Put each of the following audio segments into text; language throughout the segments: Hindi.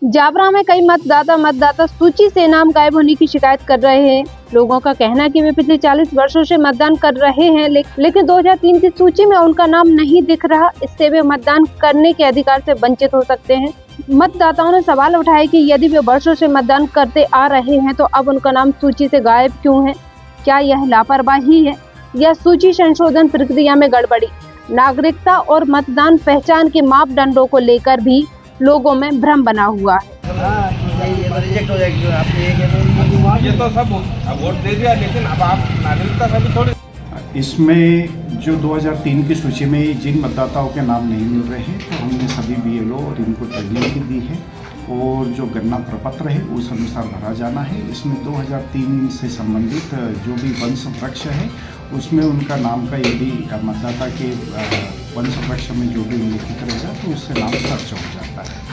जावरा में कई मतदाता सूची से नाम गायब होने की शिकायत कर रहे हैं। लोगों का कहना है कि वे पिछले 40 वर्षों से मतदान कर रहे हैं, लेकिन 2003 की सूची में उनका नाम नहीं दिख रहा। इससे वे मतदान करने के अधिकार से वंचित हो सकते हैं। मतदाताओं ने सवाल उठाया कि यदि वे वर्षों से मतदान करते आ रहे हैं तो अब उनका नाम सूची से गायब क्यों है? क्या यह लापरवाही है या सूची संशोधन प्रक्रिया में गड़बड़ी? नागरिकता और मतदान पहचान के मापदंडों को लेकर भी लोगों में भ्रम बना हुआ है। ये तो सब वोट दे दिया, लेकिन अब आप नागरिकता का भी थोड़ी। इसमें जो 2003 की सूची में जिन मतदाताओं के नाम नहीं मिल रहे हैं तो हमने सभी BLO और इनको ट्रेनिंग भी दी है और जो गणना प्रपत्र है उस अनुसार भरा जाना है। इसमें 2003 से संबंधित जो भी वंश वृक्ष है उसमें उनका नाम का यदि मतदाता के वंश वृक्ष में जो भी उल्लेखित रहेगा तो उससे नाम दर्ज हो जाता है।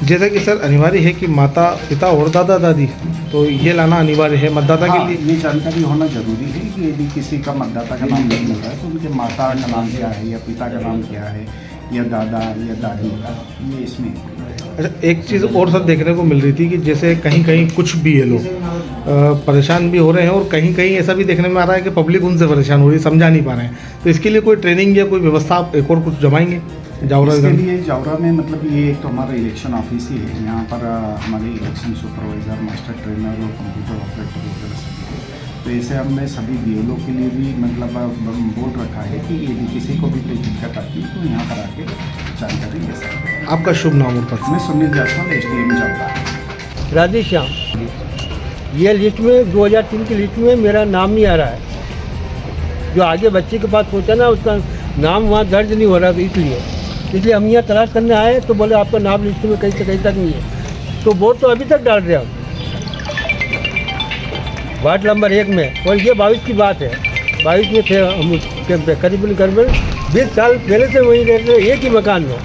जैसा कि सर अनिवार्य है कि माता पिता और दादा दादी, तो ये लाना अनिवार्य है मतदाता के लिए। ये जानकारी होना जरूरी है कि यदि किसी का मतदाता का नाम नहीं मिल रहा है तो उनके माता का नाम क्या है या पिता का नाम क्या है या दादा या दादी का, ये इसमें। अच्छा, एक चीज़ और सर देखने को मिल रही थी कि जैसे कहीं कहीं कुछ BLO परेशान भी हो रहे हैं और कहीं कहीं ऐसा भी देखने में आ रहा है कि पब्लिक उनसे परेशान हो रही है, समझा नहीं पा रहे हैं। तो इसके लिए कोई ट्रेनिंग या कोई व्यवस्था आप एक और कुछ जमाएंगे जावरा? इसके लिए जावरा में मतलब ये एक तो हमारा इलेक्शन ऑफिस ही है। यहाँ पर हमारे इलेक्शन सुपरवाइज़र, मास्टर ट्रेनर और कंप्यूटर ऑपरेटर वगैरह सभी है। तो ऐसे हमने सभी BLO के लिए भी मतलब बोल रखा है कि यदि किसी को भी कोई दिक्कत आती है तो यहाँ पर आके जानकारी ले सकते हैं। आपका शुभ नाम और पद? मैं सुनील जायसवाल, SDM जावरा। राधे श्याम। ये लिस्ट में 2003 की लिस्ट में मेरा नाम नहीं आ रहा है। जो आगे बच्चे के पास पहुँचा ना उसका नाम वहाँ दर्ज नहीं हो रहा, तो इसलिए हम यहाँ तलाश करने आए तो बोले आपका नाम लिस्ट में कहीं से कहीं तक नहीं है। तो वोट तो अभी तक डाल रहे हम वार्ड नंबर 1 में, और ये 22 की बात है। 22 में थे हम उस कैंप पे, करीबन 20 साल पहले से वहीं रहते थे, एक ही मकान में।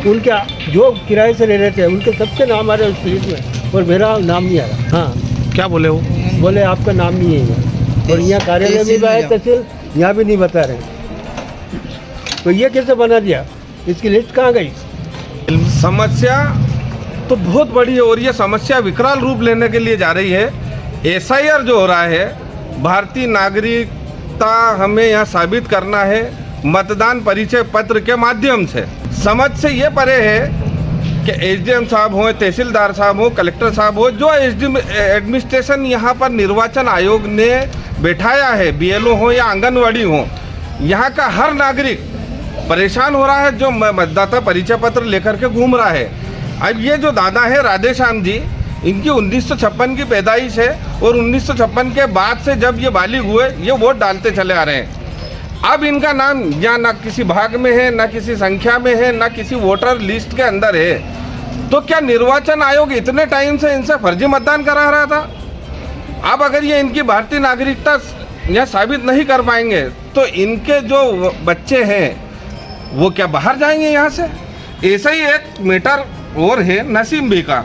उनके जो किराए से ले रहे थे उनके सबके नाम आ रहे हैं उस लिस्ट में, और मेरा नाम नहीं आ रहा। हाँ, क्या बोले वो? बोले आपका नाम नहीं है। और यहाँ कार्यालय में भी आए तहसील, यहाँ भी नहीं बता रहे। तो ये कैसे बना दिया? इसकी लिस्ट कहाँ गई? समस्या तो बहुत बड़ी है और ये समस्या विकराल रूप लेने के लिए जा रही है। SIR जो हो रहा है, भारतीय नागरिकता हमें यहाँ साबित करना है मतदान परिचय पत्र के माध्यम से। समझ से ये परे है कि SDM साहब हो, तहसीलदार साहब हो, कलेक्टर साहब हो, जो एडमिनिस्ट्रेशन यहाँ पर निर्वाचन आयोग ने बैठाया है, BLO हो या आंगनवाड़ी हो, यहाँ का हर नागरिक परेशान हो रहा है जो मतदाता परिचय पत्र लेकर के घूम रहा है। अब ये जो दादा है राधे श्याम जी, इनकी 1956 की पैदाइश है और 1956 के बाद से जब ये बालिग हुए ये वोट डालते चले आ रहे हैं। अब इनका नाम या ना किसी भाग में है, ना किसी संख्या में है, ना किसी वोटर लिस्ट के अंदर है। तो क्या निर्वाचन आयोग इतने टाइम से इनसे फर्जी मतदान करा रहा था? अब अगर ये इनकी भारतीय नागरिकता यहाँ साबित नहीं कर पाएंगे तो इनके जो बच्चे हैं वो क्या बाहर जाएंगे यहाँ से? ऐसा ही एक मैटर और है नसीम बी का।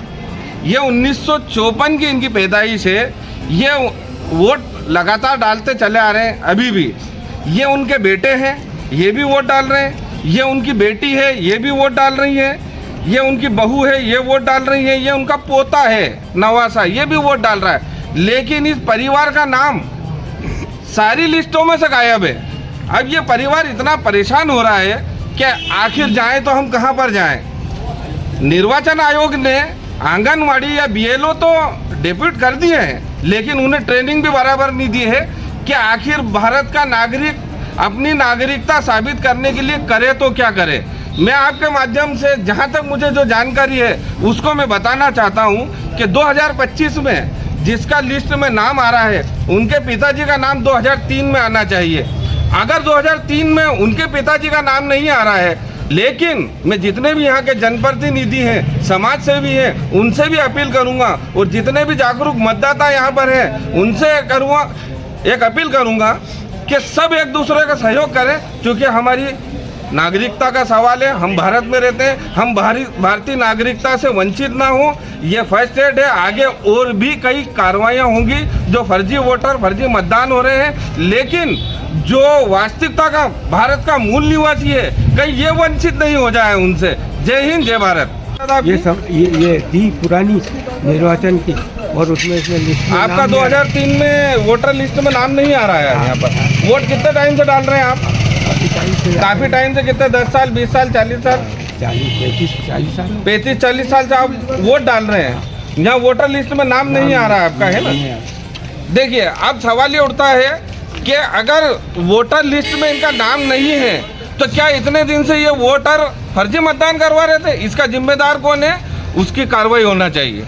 ये 1954 की इनकी पैदाइश है। ये वोट लगातार डालते चले आ रहे हैं अभी भी। ये उनके बेटे हैं, ये भी वोट डाल रहे हैं। ये उनकी बेटी है, ये भी वोट डाल रही है। ये उनकी बहू है, ये वोट डाल रही है। ये उनका पोता है नवासा, ये भी वोट डाल रहा है। लेकिन इस परिवार का नाम सारी लिस्टों में से गायब है। अब ये परिवार इतना परेशान हो रहा है कि आखिर जाएं तो हम कहां पर जाएं? निर्वाचन आयोग ने आंगनवाड़ी या BLO तो डिप्यूट कर दिए हैं, लेकिन उन्हें ट्रेनिंग भी बराबर नहीं दी है कि आखिर भारत का नागरिक अपनी नागरिकता साबित करने के लिए करे तो क्या करे। मैं आपके माध्यम से जहां तक मुझे जो जानकारी है उसको मैं बताना चाहता हूं कि 2025 में जिसका लिस्ट में नाम आ रहा है उनके पिताजी का नाम 2003 में आना चाहिए। अगर 2003 में उनके पिताजी का नाम नहीं आ रहा है, लेकिन मैं जितने भी यहाँ के जनप्रतिनिधि हैं, समाज सेवी हैं, उनसे भी अपील करूँगा और जितने भी जागरूक मतदाता यहाँ पर हैं उनसे एक अपील करूँगा कि सब एक दूसरे का सहयोग करें, क्योंकि हमारी नागरिकता का सवाल है। हम भारत में रहते हैं, हम भारतीय नागरिकता से वंचित ना हो। ये फर्स्ट एड है। आगे और भी कई कार्रवाइयाँ होंगी जो फर्जी वोटर, फर्जी मतदान हो रहे हैं, लेकिन जो वास्तविकता का भारत का मूल निवासी है कहीं ये वंचित नहीं हो जाए उनसे। जय हिंद, जय भारत। ये थी पुरानी निर्वाचन की और उसमें इसमें लिस्ट में आपका नाम नहीं आ रहा। 2003 में वोटर लिस्ट में नाम नहीं आ रहा है यहाँ पर। वोट कितने टाइम से डाल रहे हैं आप? काफी टाइम से, कितने, 10 साल, 20 साल, 40 साल? 40 साल 35-40 साल से आप वोट डाल रहे हैं। यहाँ वोटर लिस्ट में नाम नहीं आ रहा है आपका, है ना? देखिए, अब सवाल ये उठता है कि अगर वोटर लिस्ट में इनका नाम नहीं है तो क्या इतने दिन से ये वोटर फर्जी मतदान करवा रहे थे? इसका जिम्मेदार कौन है? उसकी कार्रवाई होना चाहिए।